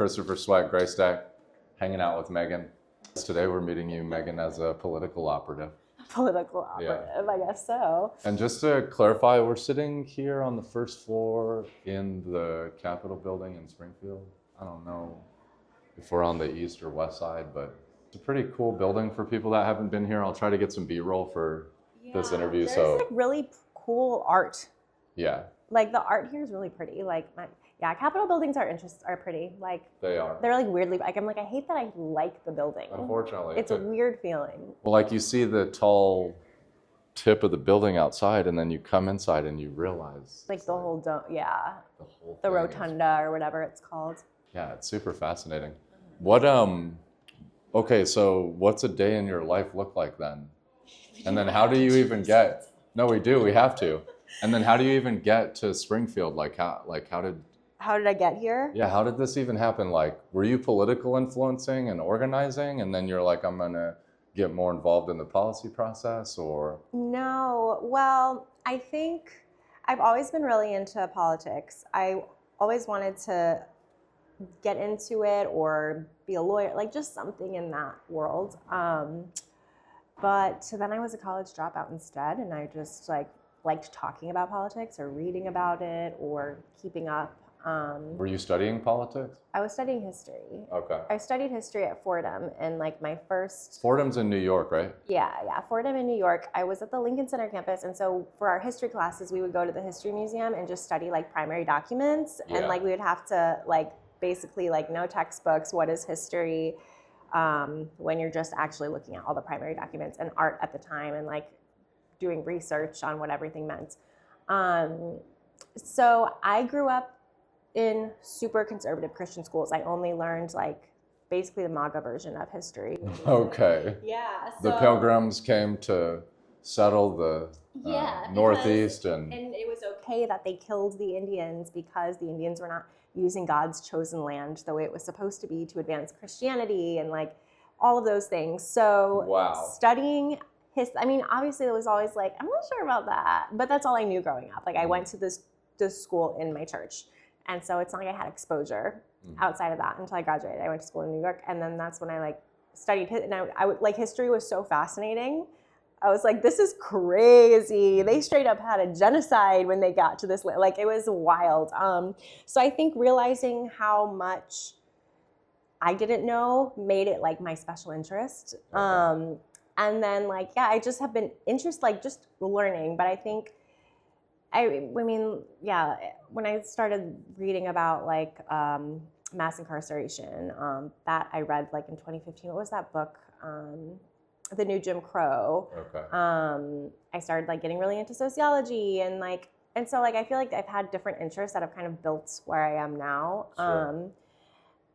Christopher Sweat, Gray Stack, hanging out with Megan. Today we're meeting you, Megan, as a political operative. Political operative, I guess so. And just to clarify, we're sitting here on the first floor in the Capitol building in Springfield. I don't know if we're on the east or west side, but it's a pretty cool building for people that haven't been here. I'll try to get some B-roll for this interview. There's like really cool art. Yeah. Like the art here is really pretty. Capitol buildings are pretty. Like they are. They're like weirdly. Like I'm like I hate that I like the building. Unfortunately, it's a weird feeling. Well, like you see the tall tip of the building outside, and then you come inside and you realize like the whole dome. Yeah. The rotunda or whatever it's called. Yeah, it's super fascinating. What Okay, so what's a day in your life look like then? And then how do you even get? No, we do. We have to. And then how do you even get to Springfield? How did I get here? Yeah, how did this even happen? Like, were you political influencing and organizing, and then you're like, I'm gonna get more involved in the policy process, or? No, well, I think I've always been really into politics. I always wanted to get into it or be a lawyer, like just something in that world. But then I was a college dropout instead, and I just liked talking about politics or reading about it or keeping up. Were you studying politics? I was studying history. Okay. I studied history at Fordham, and my first... Fordham's in New York, right? Yeah, Fordham in New York. I was at the Lincoln Center campus, and so for our history classes, we would go to the History Museum and just study primary documents, and we would have to basically no textbooks, what is history, when you're just actually looking at all the primary documents and art at the time and doing research on what everything meant. So I grew up in super conservative Christian schools. I only learned basically the MAGA version of history. Okay. Yeah. So the Pilgrims came to settle the Northeast, and it was okay that they killed the Indians because the Indians were not using God's chosen land the way it was supposed to be to advance Christianity and all of those things. So studying obviously it was always I'm not sure about that, but that's all I knew growing up. I went to this school in my church, and so it's not like I had exposure outside of that until I graduated. I went to school in New York, and then that's when I studied and I would history was so fascinating. I was like, this is crazy. They straight up had a genocide when they got to this land. It was wild. So I think realizing how much I didn't know made it my special interest. Okay. And then I just have been interested, just learning. But I think, when I started reading about mass incarceration, that I read in 2015. What was that book? The New Jim Crow. Okay. I started getting really into sociology and so I feel I've had different interests that have kind of built where I am now. Sure.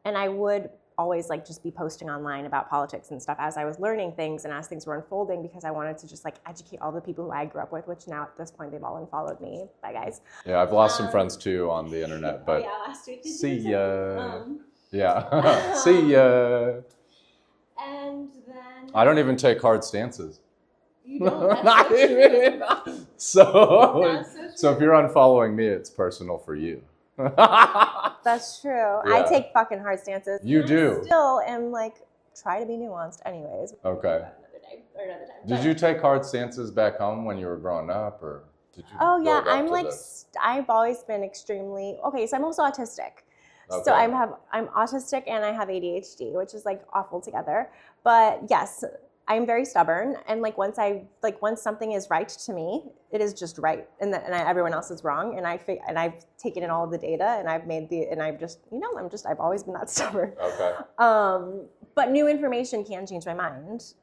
And I would always just be posting online about politics and stuff as I was learning things and as things were unfolding, because I wanted to just educate all the people who I grew up with, which now at this point they've all unfollowed me. Bye guys. Yeah, I've lost some friends too on the internet, but last week. See ya. Yeah. See ya. And then I don't even take hard stances. You don't. That's so true. So if you're unfollowing me, it's personal for you. That's true. Yeah. I take fucking hard stances. You do. I still am try to be nuanced anyways. Okay. Another time. Did you take hard stances back home when you were growing up, or did you? Oh yeah, I'm I've always been extremely so I'm also autistic. Okay. So I'm autistic and I have ADHD, which is awful together. But yes, I'm very stubborn, and once something is right to me, it is just right, and everyone else is wrong. And I've taken in all of the data, and I've I've always been that stubborn. Okay. But new information can change my mind.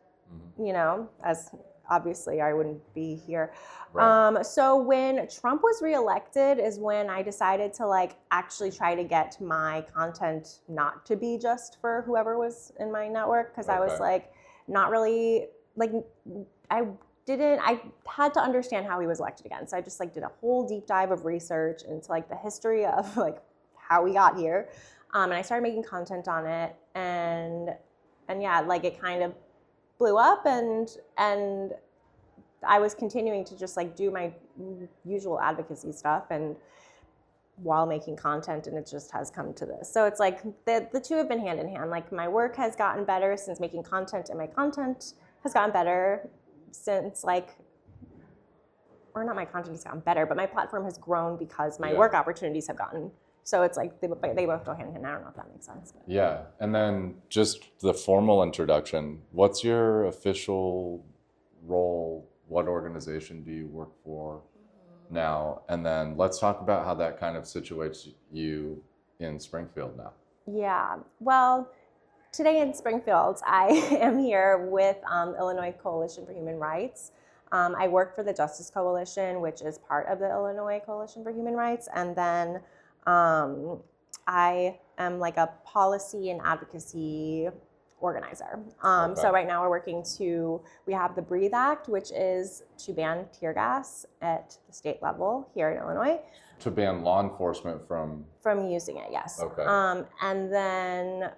Mm-hmm. As obviously I wouldn't be here. Right. So when Trump was reelected is when I decided to actually try to get my content not to be just for whoever was in my network, because I was not really I had to understand how he was elected again. So I just did a whole deep dive of research into the history of how we got here. And I started making content on it, and yeah, it kind of blew up, and I was continuing to just do my usual advocacy stuff, and while making content, and it just has come to this. So it's like the two have been hand in hand. Like my work has gotten better since making content, and my content has gotten better since like, or not my content has gotten better, but my platform has grown because my work opportunities have gotten. So it's like they both go hand in hand. I don't know if that makes sense. But. Yeah, and then just the formal introduction. What's your official role? What organization do you work for now? And then let's talk about how that kind of situates you in Springfield now. Yeah, well, today in Springfield, I am here with Illinois Coalition for Human Rights. I work for the Justice Coalition, which is part of the Illinois Coalition for Human Rights. And then I am like a policy and advocacy organizer. So right now we're working we have the Breathe Act, which is to ban tear gas at the state level here in Illinois. To ban law enforcement from using it, yes. Okay. And then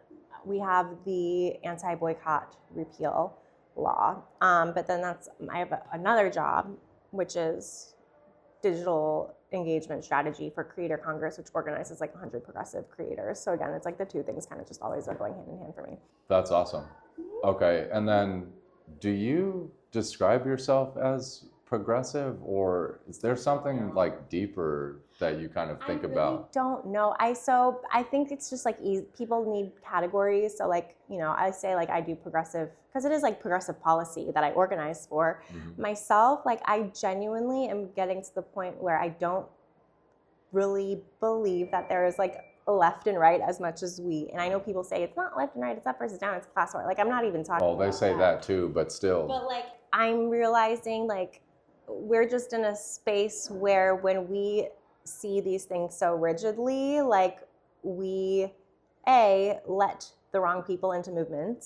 we have the anti-boycott repeal law. But then I have another job, which is digital engagement strategy for Creator Congress, which organizes like 100 progressive creators. So again, it's like the two things kind of just always are going hand in hand for me. That's awesome. Okay, and then do you describe yourself as progressive, or is there something like deeper that you kind of think about? I don't know. I think it's just like people need categories. So like, I say like I do progressive because it is like progressive policy that I organize for. Myself. Like I genuinely am getting to the point where I don't really believe that there is like a left and right as much as and I know people say it's not left and right, it's up versus down, it's class war. Like I'm not even talking about Well, they say that too, but still. But like I'm realizing like we're just in a space where when we see these things so rigidly, like we let the wrong people into movement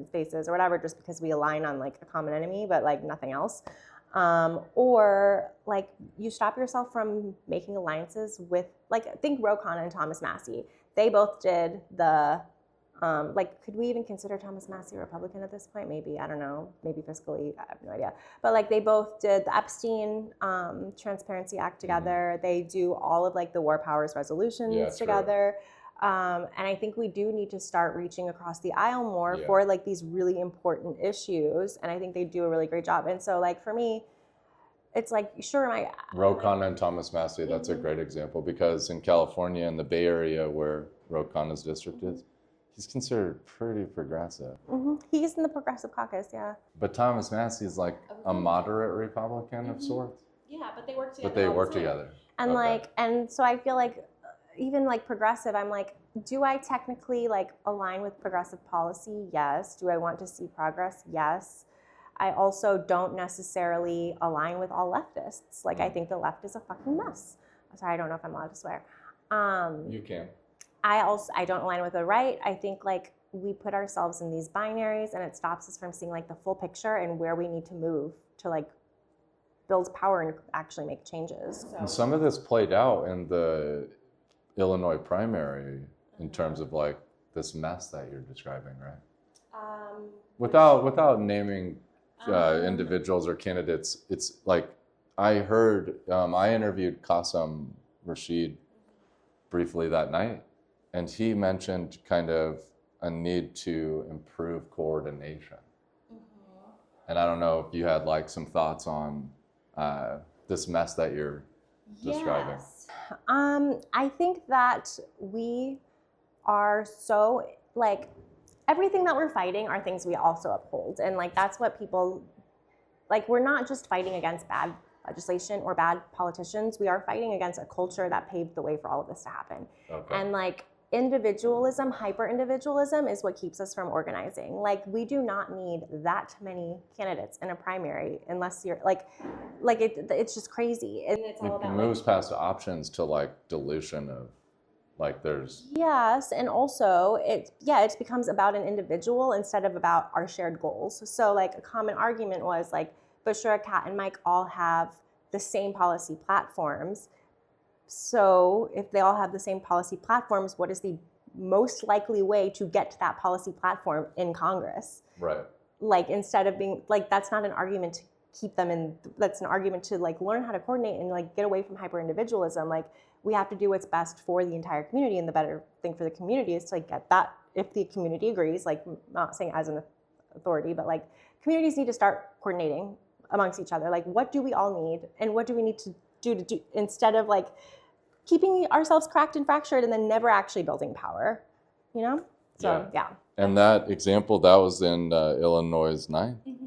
spaces or whatever, just because we align on like a common enemy, but like nothing else. Or like you stop yourself from making alliances with, like, think Ro Khanna and Thomas Massie. They both did the, could we even consider Thomas Massie a Republican at this point? Maybe, I don't know, maybe fiscally, I have no idea. But like they both did the Epstein Transparency Act together. They do all of like the War Powers resolutions together. And I think we do need to start reaching across the aisle more for like these really important issues. And I think they do a really great job. And so like for me, it's like, sure, Ro Khanna and Thomas Massie, that's a great example, because in California, in the Bay Area where Ro Khanna's district is, he's considered pretty progressive. He's in the Progressive Caucus, yeah. But Thomas Massie is like a moderate Republican of sorts. Yeah, but they work together. But they work together. And and so I feel like even like progressive, I'm like, do I technically like align with progressive policy? Yes. Do I want to see progress? Yes. I also don't necessarily align with all leftists. Like I think the left is a fucking mess. Sorry, I don't know if I'm allowed to swear. You can. I don't align with the right. I think like we put ourselves in these binaries and it stops us from seeing like the full picture and where we need to move to like build power and actually make changes. So. And some of this played out in the Illinois primary in terms of like this mess that you're describing, right? Without naming individuals or candidates, it's like I heard, I interviewed Qasim Rashid briefly that night, and he mentioned kind of a need to improve coordination. And I don't know if you had like some thoughts on this mess that you're describing. Yes. I think that we are so like everything that we're fighting are things we also uphold, and like that's what people like. We're not just fighting against bad legislation or bad politicians. We are fighting against a culture that paved the way for all of this to happen. And like individualism, hyper individualism is what keeps us from organizing. Like we do not need that many candidates in a primary unless you're like it's just crazy. And it's all about moves past options to like dilution of like there's. Yes, and also it becomes about an individual instead of about our shared goals. So like a common argument was like Bushra, Kat, and Mike all have the same policy platforms. So if they all have the same policy platforms, what is the most likely way to get to that policy platform in Congress? Right. Like instead of being like, that's not an argument to keep them in, that's an argument to like learn how to coordinate and like get away from hyper individualism. Like we have to do what's best for the entire community, and the better thing for the community is to like get that, if the community agrees, like not saying as an authority, but like communities need to start coordinating amongst each other. Like, what do we all need, and what do we need to do instead of like keeping ourselves cracked and fractured and then never actually building power, you know? So, yeah. And that example, that was in Illinois 9? Mm-hmm.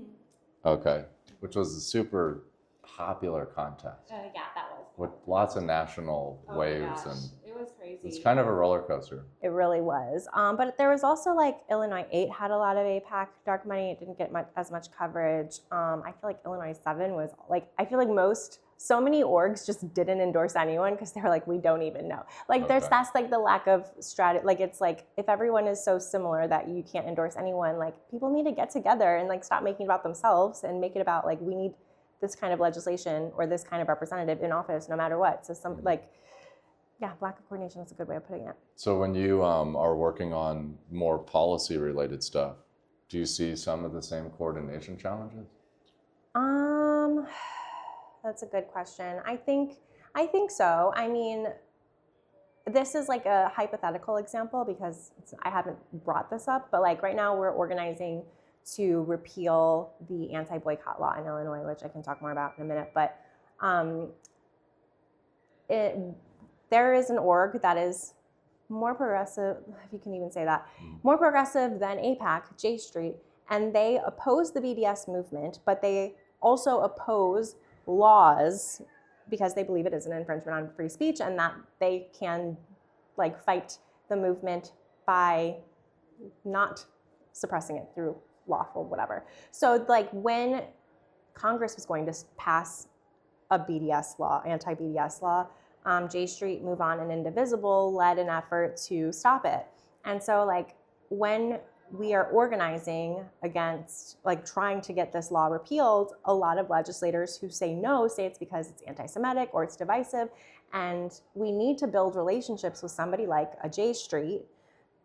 Okay. Which was a super popular contest. Yeah, that was. With lots of national waves. And it was crazy. it's kind of a roller coaster. It really was. But there was also like Illinois 8 had a lot of APAC dark money. It didn't get as much coverage. I feel like Illinois 7 was like, I feel like so many orgs just didn't endorse anyone because they were like, we don't even know. Like that's like the lack of strategy. Like it's like, if everyone is so similar that you can't endorse anyone, like people need to get together and like stop making it about themselves and make it about like, we need this kind of legislation or this kind of representative in office no matter what. So lack of coordination is a good way of putting it. So when you are working on more policy related stuff, do you see some of the same coordination challenges? That's a good question. I think so. I mean, this is like a hypothetical example because I haven't brought this up, but like right now we're organizing to repeal the anti-boycott law in Illinois, which I can talk more about in a minute. But there is an org that is more progressive, if you can even say that, more progressive than APAC, J Street, and they oppose the BDS movement, but they also oppose laws because they believe it is an infringement on free speech and that they can like fight the movement by not suppressing it through lawful whatever. So like when Congress was going to pass a BDS law, anti-BDS law, J Street, Move On, and Indivisible led an effort to stop it. And so like when we are organizing against like trying to get this law repealed, a lot of legislators who say no say it's because it's anti-Semitic or it's divisive. And we need to build relationships with somebody like a J Street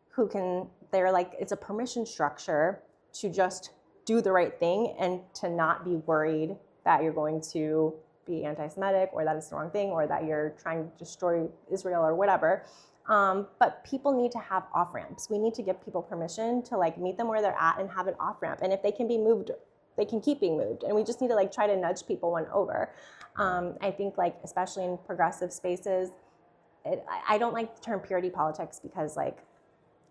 who they're like, it's a permission structure to just do the right thing and to not be worried that you're going to be anti-Semitic or that it's the wrong thing or that you're trying to destroy Israel or whatever. But people need to have off-ramps. We need to give people permission to like meet them where they're at and have an off-ramp. And if they can be moved, they can keep being moved. And we just need to like try to nudge people one over. I think like, especially in progressive spaces, I don't like the term purity politics because like,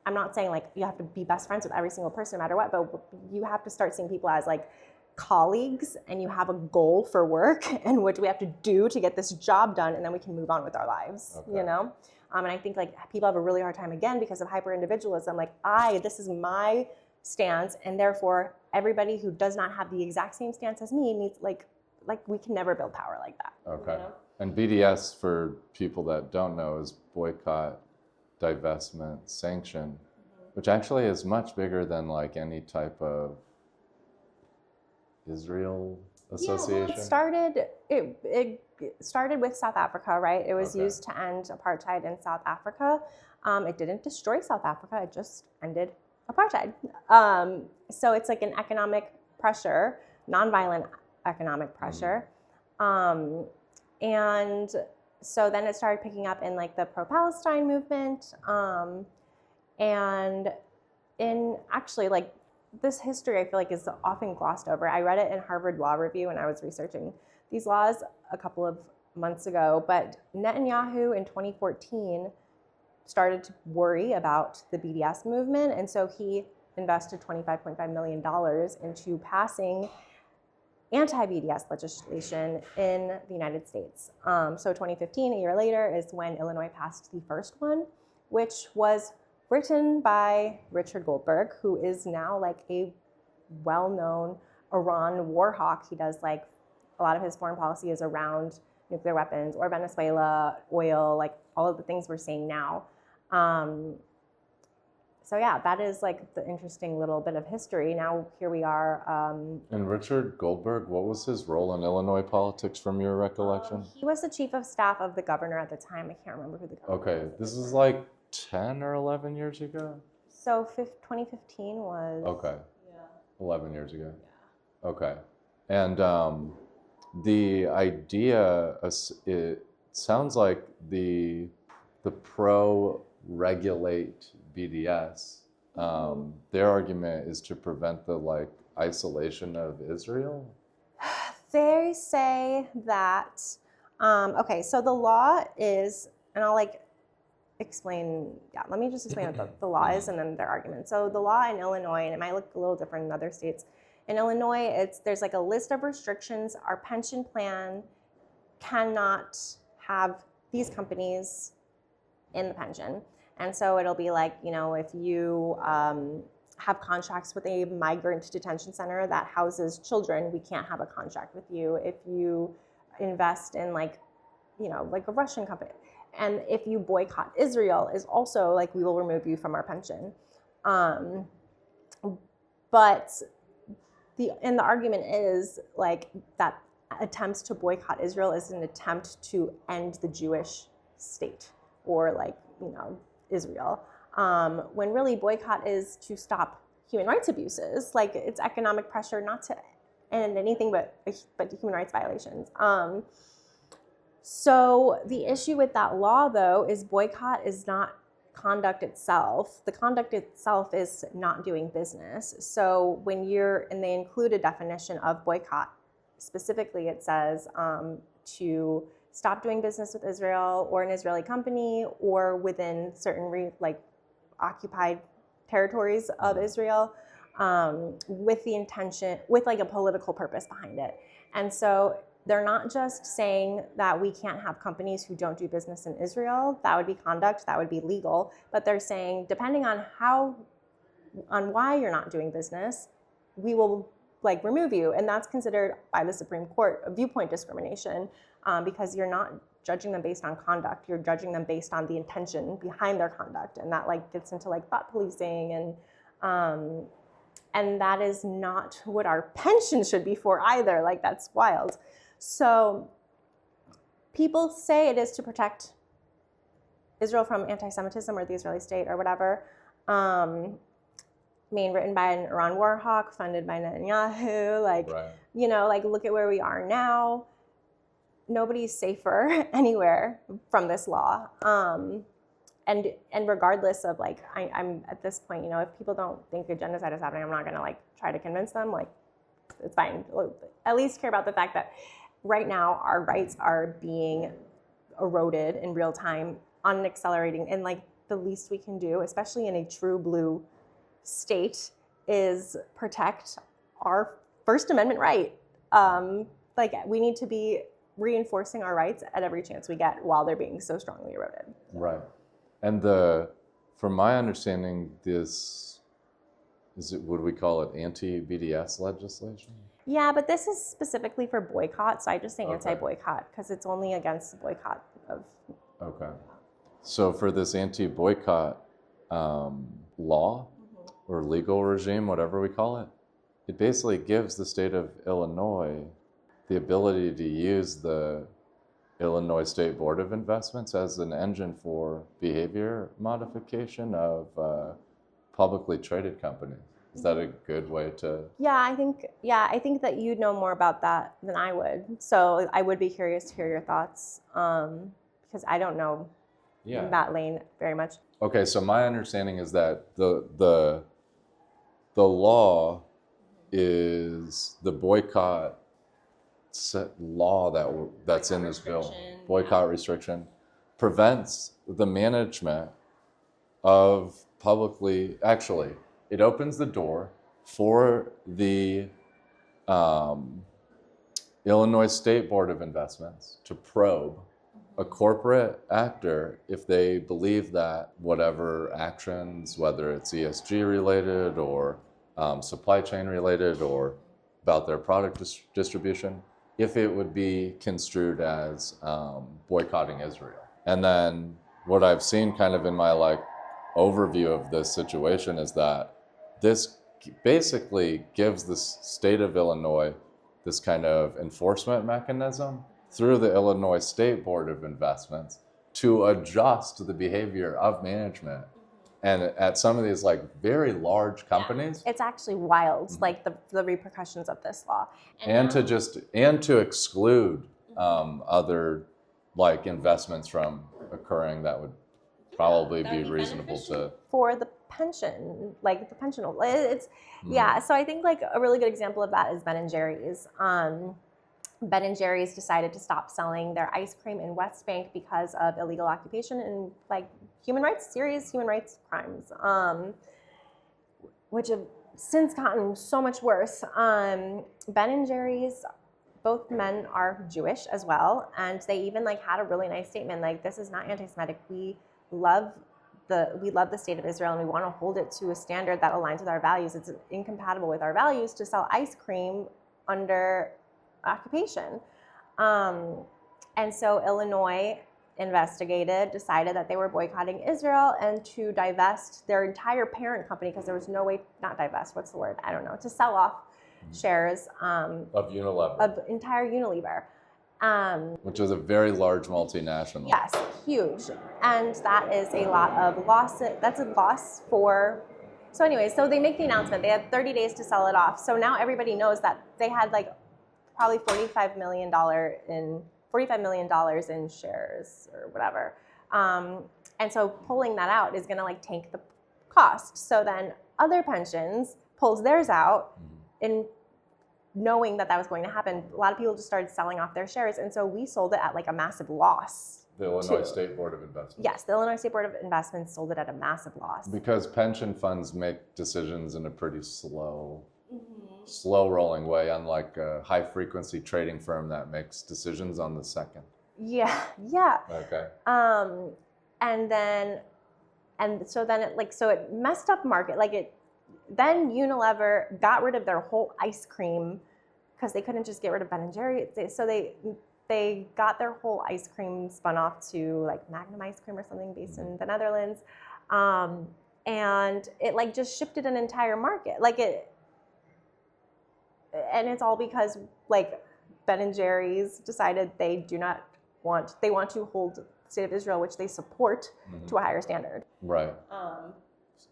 I'm not saying like you have to be best friends with every single person no matter what, but you have to start seeing people as like colleagues and you have a goal for work and what do we have to do to get this job done and then we can move on with our lives, you know? And I think like people have a really hard time again because of hyper-individualism. Like this is my stance and therefore everybody who does not have the exact same stance as me needs like we can never build power like that. Okay. You know? And BDS, for people that don't know, is boycott, divestment, sanction, which actually is much bigger than like any type of Israel association. Yeah, well, it started with South Africa, right? It was used to end apartheid in South Africa. It didn't destroy South Africa, it just ended apartheid. So it's like an economic pressure, nonviolent economic pressure. And so then it started picking up in like the pro-Palestine movement. And in actually like this history I feel like is often glossed over. I read it in Harvard Law Review when I was researching these laws a couple of months ago, but Netanyahu in 2014 started to worry about the BDS movement, and so he invested $25.5 million into passing anti-BDS legislation in the United States. So 2015, a year later, is when Illinois passed the first one, which was written by Richard Goldberg, who is now like a well-known Iran war hawk. He does like a lot of his foreign policy is around nuclear weapons or Venezuela, oil, like all of the things we're seeing now. So yeah, that is like the interesting little bit of history. Now here we are. And Richard Goldberg, what was his role in Illinois politics from your recollection? He was the chief of staff of the governor at the time. I can't remember who the governor was. Okay, this is like 10 or 11 years ago? So 2015 was... Okay. Yeah. 11 years ago. Yeah. Okay. And the idea, it sounds like the pro-regulate BDS, their argument is to prevent the like isolation of Israel. They say that, okay, so the law is, and I'll like explain, let me just explain what the law is and then their argument. So the law in Illinois, and it might look a little different in other states. In Illinois, there's like a list of restrictions. Our pension plan cannot have these companies in the pension. And so it'll be like, you know, if you have contracts with a migrant detention center that houses children, we can't have a contract with you. If you invest in like, you know, like a Russian company, and if you boycott Israel, is also like, we will remove you from our pension. But the argument is like that attempts to boycott Israel is an attempt to end the Jewish state, or like, you know, Israel. When really boycott is to stop human rights abuses. Like, it's economic pressure not to end anything but human rights violations. So the issue with that law, though, is boycott is not conduct itself. The conduct itself is not doing business. So when and they include a definition of boycott. Specifically, it says to stop doing business with Israel or an Israeli company or within certain occupied territories of Israel, with the intention, with like a political purpose behind it. And so they're not just saying that we can't have companies who don't do business in Israel. That would be conduct, that would be legal. But they're saying, depending on why you're not doing business, we will like remove you. And that's considered by the Supreme Court a viewpoint discrimination, because you're not judging them based on conduct. You're judging them based on the intention behind their conduct. And that like gets into like thought policing, and that is not what our pension should be for either. Like, that's wild. So people say it is to protect Israel from anti-Semitism or the Israeli state or whatever. Written by an Iran war hawk, funded by Netanyahu. Like, right. You know, like, look at where we are now. Nobody's safer anywhere from this law. And regardless of like, I'm at this point, you know, if people don't think a genocide is happening, I'm not gonna like try to convince them. Like, it's fine. At least care about the fact that right now our rights are being eroded in real time on an accelerating, and like the least we can do, especially in a true blue state, is protect our First Amendment right. Like, we need to be reinforcing our rights at every chance we get while they're being so strongly eroded. Right. And from my understanding, this would we call it anti-BDS legislation? Yeah, but this is specifically for boycott, so I just say anti-boycott because it's only against the boycott of. Okay. So for this anti-boycott law or legal regime, whatever we call it, it basically gives the state of Illinois the ability to use the Illinois State Board of Investments as an engine for behavior modification of publicly traded companies. Is that a good way to? I think that you'd know more about that than I would. So I would be curious to hear your thoughts, because I don't know that lane very much. Okay, so my understanding is that the law is the boycott law that's in this bill. Boycott restriction prevents the management of actually, it opens the door for the Illinois State Board of Investments to probe a corporate actor if they believe that whatever actions, whether it's ESG related or supply chain related or about their product distribution, if it would be construed as boycotting Israel. And then what I've seen kind of in my like overview of this situation is that this basically gives the state of Illinois this kind of enforcement mechanism through the Illinois State Board of Investments to adjust the behavior of management. And at some of these like very large companies, it's actually wild, like the repercussions of this law, and to exclude other, like investments from occurring that would probably be reasonable to for the pension, like the pension. It's yeah. So I think like a really good example of that is Ben and Jerry's. Ben and Jerry's decided to stop selling their ice cream in West Bank because of illegal occupation and like human rights, serious human rights crimes, which have since gotten so much worse. Ben and Jerry's, both men are Jewish as well, and they even like had a really nice statement like, "This is not anti-Semitic. We love the state of Israel, and we want to hold it to a standard that aligns with our values. It's incompatible with our values to sell ice cream under occupation." And so Illinois investigated, decided that they were boycotting Israel and to divest their entire parent company, because there was no way, not divest, what's the word? I don't know, to sell off shares of Unilever, of entire Unilever. Which is a very large multinational. Yes, huge. And that is a lot of loss. That's a loss for, so anyway, so they make the announcement. They had 30 days to sell it off. So now everybody knows that they had like probably $45 million in shares or whatever. And so pulling that out is gonna like tank the cost. So then other pensions pulls theirs out in knowing that that was going to happen. A lot of people just started selling off their shares. And so we sold it at like a massive loss. The Illinois State Board of Investments. Yes, the Illinois State Board of Investments sold it at a massive loss. Because pension funds make decisions in a pretty slow rolling way, unlike a high frequency trading firm that makes decisions on the second. Yeah. Okay. So then it messed up market. Then Unilever got rid of their whole ice cream because they couldn't just get rid of Ben and Jerry. So they got their whole ice cream spun off to like Magnum ice cream or something based in the Netherlands. And it like just shifted an entire market. And it's all because like Ben and Jerry's decided they want to hold the state of Israel, which they support, to a higher standard. Right.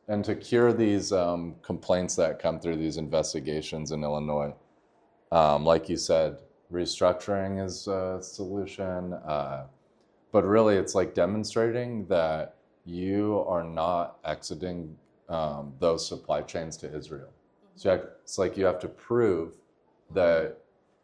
And to cure these complaints that come through these investigations in Illinois, like you said, restructuring is a solution. But really, it's like demonstrating that you are not exiting those supply chains to Israel. So it's like you have to prove that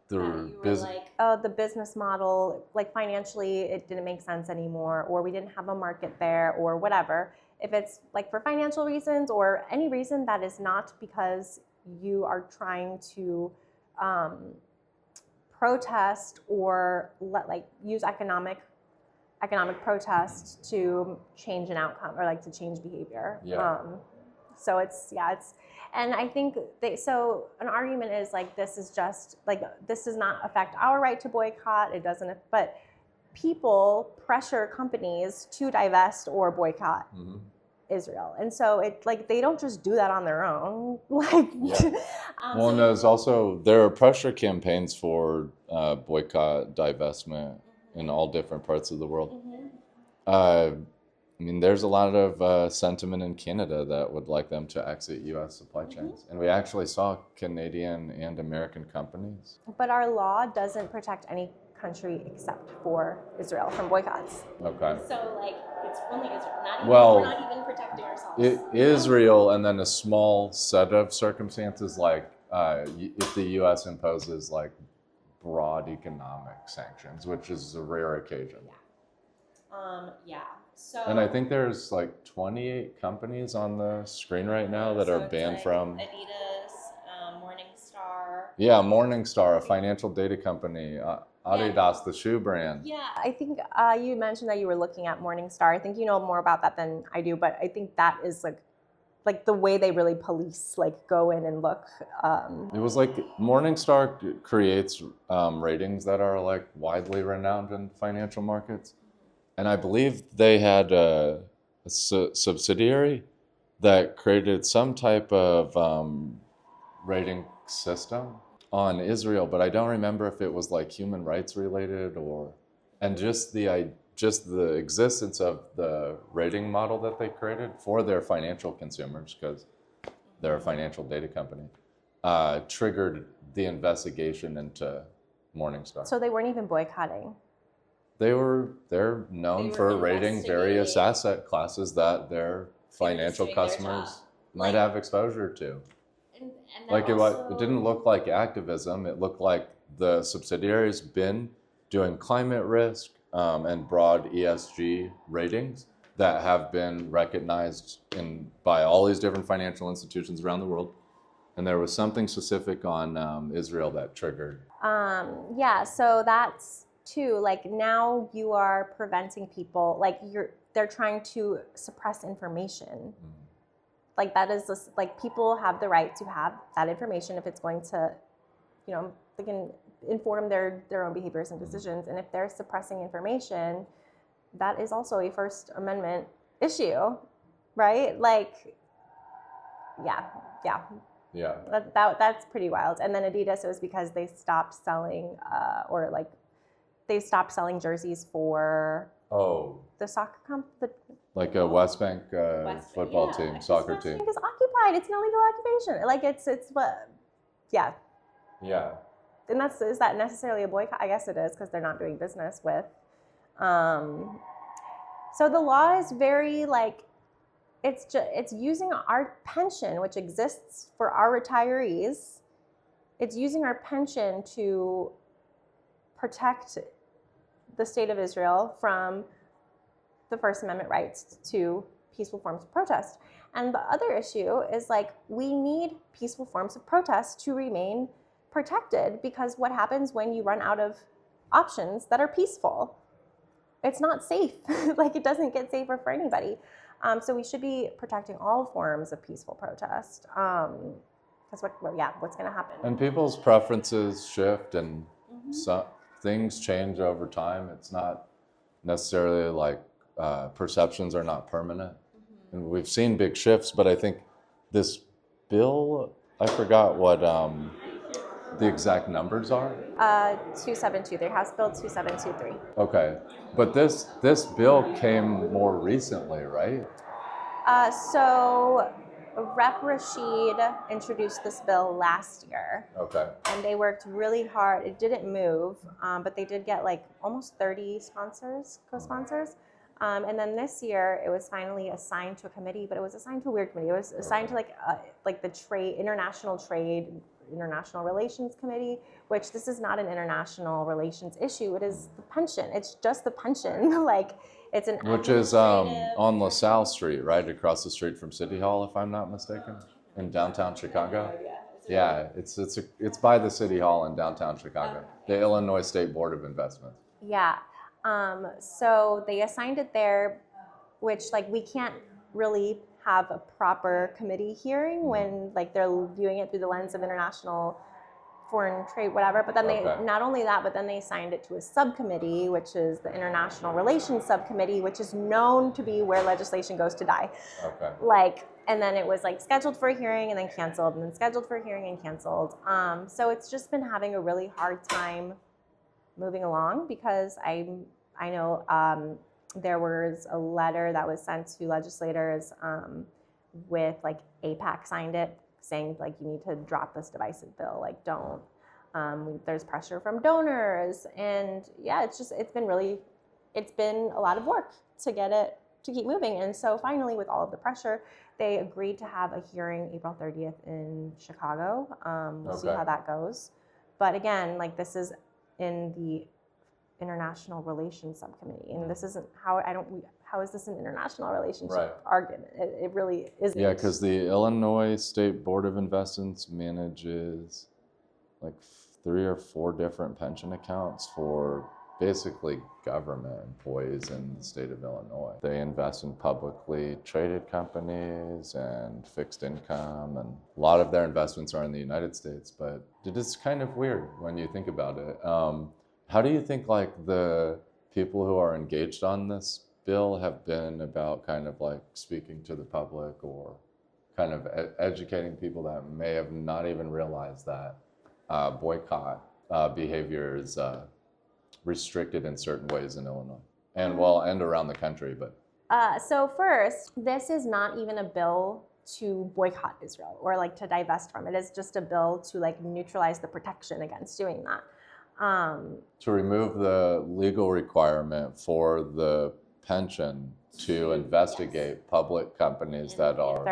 the business model, like financially, it didn't make sense anymore, or we didn't have a market there, or whatever. If it's like for financial reasons or any reason that is not because you are trying to protest or use economic protest to change an outcome or like to change behavior. Yeah. So and I think so an argument is like, this is just like, this does not affect our right to boycott. It doesn't, but people pressure companies to divest or boycott Israel. And so it like, they don't just do that on their own. Well, and there are pressure campaigns for boycott, divestment in all different parts of the world. I mean, there's a lot of sentiment in Canada that would like them to exit U.S. supply chains. And we actually saw Canadian and American companies. But our law doesn't protect any country except for Israel from boycotts. Okay. So, like, it's only Israel. We're not even protecting ourselves. Israel, and then a small set of circumstances, like if the U.S. imposes, like, broad economic sanctions, which is a rare occasion. So, and I think there's like 28 companies on the screen right now that are banned from Adidas, Morningstar. Yeah, Morningstar, a financial data company. Adidas, the shoe brand. Yeah, I think you mentioned that you were looking at Morningstar. I think you know more about that than I do, but I think that is like the way they really police, like go in and look. It was like Morningstar creates ratings that are like widely renowned in financial markets. And I believe they had a subsidiary that created some type of rating system on Israel, but I don't remember if it was like human rights related and just the existence of the rating model that they created for their financial consumers, because they're a financial data company, triggered the investigation into Morningstar. So they weren't even boycotting. they're known for rating various investigating. asset classes that their financial doing their customers job. might Like- have exposure to. And Like it didn't look like activism. It looked like the subsidiaries been doing climate risk and broad ESG ratings that have been recognized by all these different financial institutions around the world. And there was something specific on Israel that triggered. Yeah, so that's too, like now you are preventing people, like they're trying to suppress information. Like that is just, like people have the right to have that information if it's going to, you know, they can inform their own behaviors and decisions. And if they're suppressing information, that is also a First Amendment issue, right? Like, yeah. Yeah. That's pretty wild. And then Adidas, it was because they stopped selling, they stopped selling jerseys for the soccer like a West Bank football team, soccer West team. Bank is occupied. It's an illegal occupation. Like it's what, yeah. Yeah. And is that necessarily a boycott? I guess it is because they're not doing business with. So the law is very like, it's using our pension, which exists for our retirees. It's using our pension to protect the state of Israel from the First Amendment rights to peaceful forms of protest. And the other issue is like, we need peaceful forms of protest to remain protected, because what happens when you run out of options that are peaceful? It's not safe. Like it doesn't get safer for anybody. So we should be protecting all forms of peaceful protest. Because what's going to happen? And people's preferences shift, and things change over time. It's not necessarily like perceptions are not permanent. And we've seen big shifts, but I think this bill, I forgot what the exact numbers are. 2723, House Bill 2723. Okay, but this bill came more recently, right? So Rep. Rashid introduced this bill last year. Okay. And they worked really hard. It didn't move, but they did get like almost 30 co-sponsors. And then this year, it was finally assigned to a committee, but it was assigned to a weird committee. It was assigned to like the International Relations Committee, which this is not an international relations issue. It is the pension. It's just the pension. Like it's an which is on LaSalle Street, right across the street from City Hall, if I'm not mistaken, in downtown Chicago. Yeah, it's by the City Hall in downtown Chicago, the Illinois State Board of Investment. Yeah. So they assigned it there, which like we can't really have a proper committee hearing when like they're viewing it through the lens of international foreign trade, whatever. But then not only that, but then they assigned it to a subcommittee, which is the International Relations Subcommittee, which is known to be where legislation goes to die. Okay. Like, and then it was like scheduled for a hearing and then canceled, and then scheduled for a hearing and canceled. So it's just been having a really hard time moving along, because I know there was a letter that was sent to legislators with like AIPAC signed it, saying like you need to drop this divisive bill, like don't. There's pressure from donors, and yeah, it's been a lot of work to get it to keep moving. And so finally, with all of the pressure, they agreed to have a hearing April 30th in Chicago. We'll see how that goes. But again, like this is in the International Relations Subcommittee, and this isn't how is this an international relationship argument? It really isn't. Yeah, because the Illinois State Board of Investments manages like 3 or 4 different pension accounts for basically government employees in the state of Illinois. They invest in publicly traded companies and fixed income, and a lot of their investments are in the United States, but it is kind of weird when you think about it. How do you think like the people who are engaged on this bill have been about kind of like speaking to the public, or kind of educating people that may have not even realized that boycott behavior is restricted in certain ways in Illinois and around the country? But so first, this is not even a bill to boycott Israel or like to divest from it. It's just a bill to like neutralize the protection against doing that. To remove the legal requirement for the pension to investigate public companies that are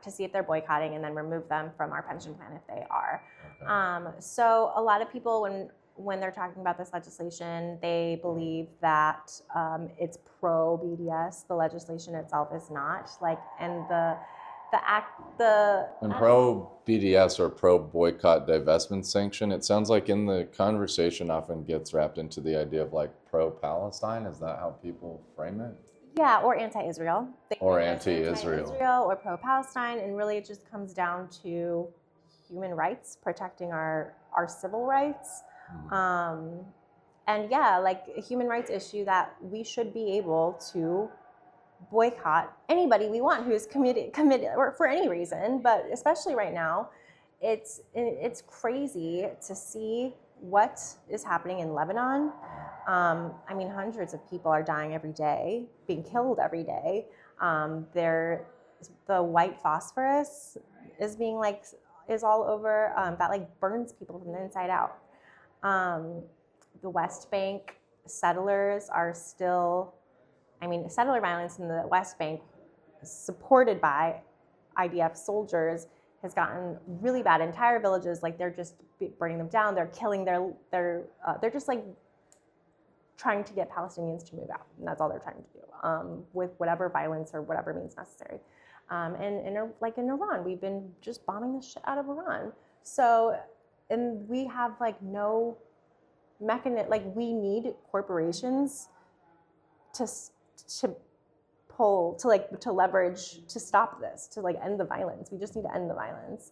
to see if they're boycotting, and then remove them from our pension plan if they are. Okay. So a lot of people, when they're talking about this legislation, they believe that it's pro BDS. The legislation itself is not. And pro BDS or pro boycott divestment sanction, it sounds like in the conversation often gets wrapped into the idea of like pro Palestine. Is that how people frame it? Yeah, or anti-Israel. Or anti-Israel. Anti-Israel or pro-Palestine, and really it just comes down to human rights, protecting our civil rights. And yeah, like a human rights issue that we should be able to boycott anybody we want who's committed or for any reason, but especially right now, it's crazy to see what is happening in Lebanon. I mean, hundreds of people are dying every day, being killed every day. The white phosphorus is all over, that burns people from the inside out. The West Bank settlers are still, settler violence in the West Bank, supported by IDF soldiers, has gotten really bad. Entire villages, they're just burning them down. They're killing they're just trying to get Palestinians to move out, and that's all they're trying to do, with whatever violence or whatever means necessary. And in Iran, we've been just bombing the shit out of Iran. So, and we have no mechanism. We need corporations to leverage to stop this, to end the violence. We just need to end the violence.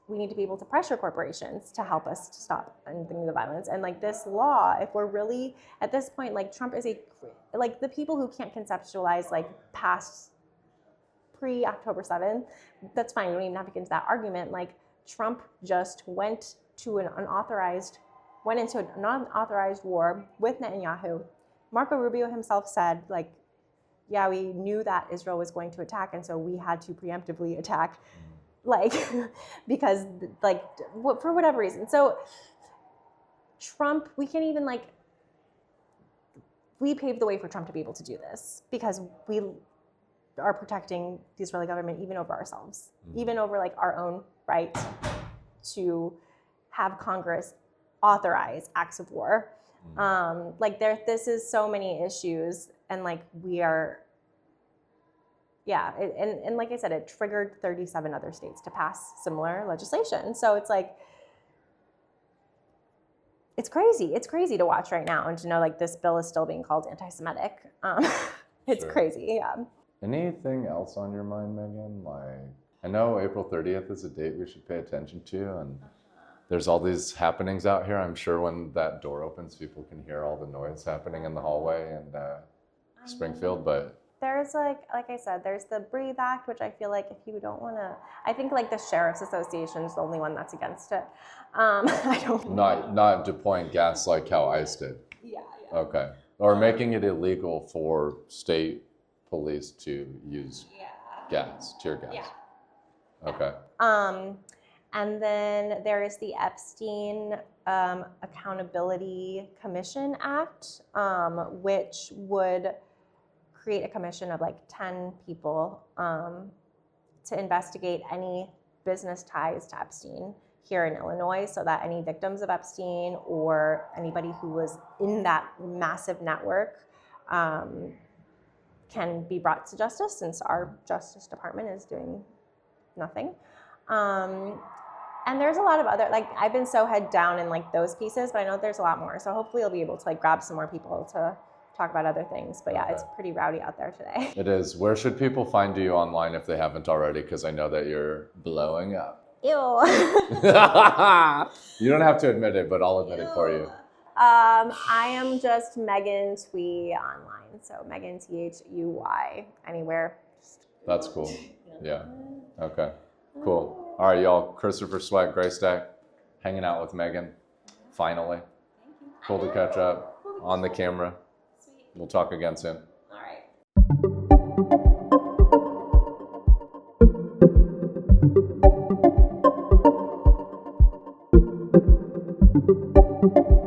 We need to be able to pressure corporations to help us to stop ending the violence. And this law, if we're really at this point, Trump is the people who can't conceptualize past pre-October 7th, that's fine. We don't even have to get into that argument. Trump just went into an unauthorized war with Netanyahu. Marco Rubio himself said, yeah, we knew that Israel was going to attack, and so we had to preemptively attack, because, for whatever reason. So Trump, we can't even, we paved the way for Trump to be able to do this, because we are protecting the Israeli government even over ourselves, even over, our own right to have Congress authorize acts of war. This is so many issues, and we are, and like I said, it triggered 37 other states to pass similar legislation. So it's crazy. It's crazy to watch right now and to know this bill is still being called anti-Semitic. It's Sure. Crazy, yeah. Anything else on your mind, Megan? I know April 30th is a date we should pay attention to, and there's all these happenings out here. I'm sure when that door opens, people can hear all the noise happening in the hallway in Springfield, but there's like I said, there's the Breathe Act, which I feel like if you don't want to, I think the Sheriff's Association is the only one that's against it. I don't not deploying gas like how ICE did. Yeah. Okay. Or making it illegal for state police to use gas, tear gas. Yeah. Okay. And then there is the Epstein Accountability Commission Act, which would create a commission of 10 people to investigate any business ties to Epstein here in Illinois, so that any victims of Epstein or anybody who was in that massive network can be brought to justice, since our Justice Department is doing nothing. And there's a lot of other, I've been so head down in those pieces, but I know there's a lot more. So hopefully I'll be able to grab some more people to talk about other things. But yeah, It's pretty rowdy out there today. It is. Where should people find you online if they haven't already? Because I know that you're blowing up. Ew. You don't have to admit it, but I'll admit it for you. I am just Megan Thuy online. So Megan Thuy anywhere. That's cool. Yeah. Okay. Cool. All right, y'all. Christopher Sweat, Greystack, hanging out with Megan. Finally. Cool to catch up on the camera. We'll talk again soon. All right. you.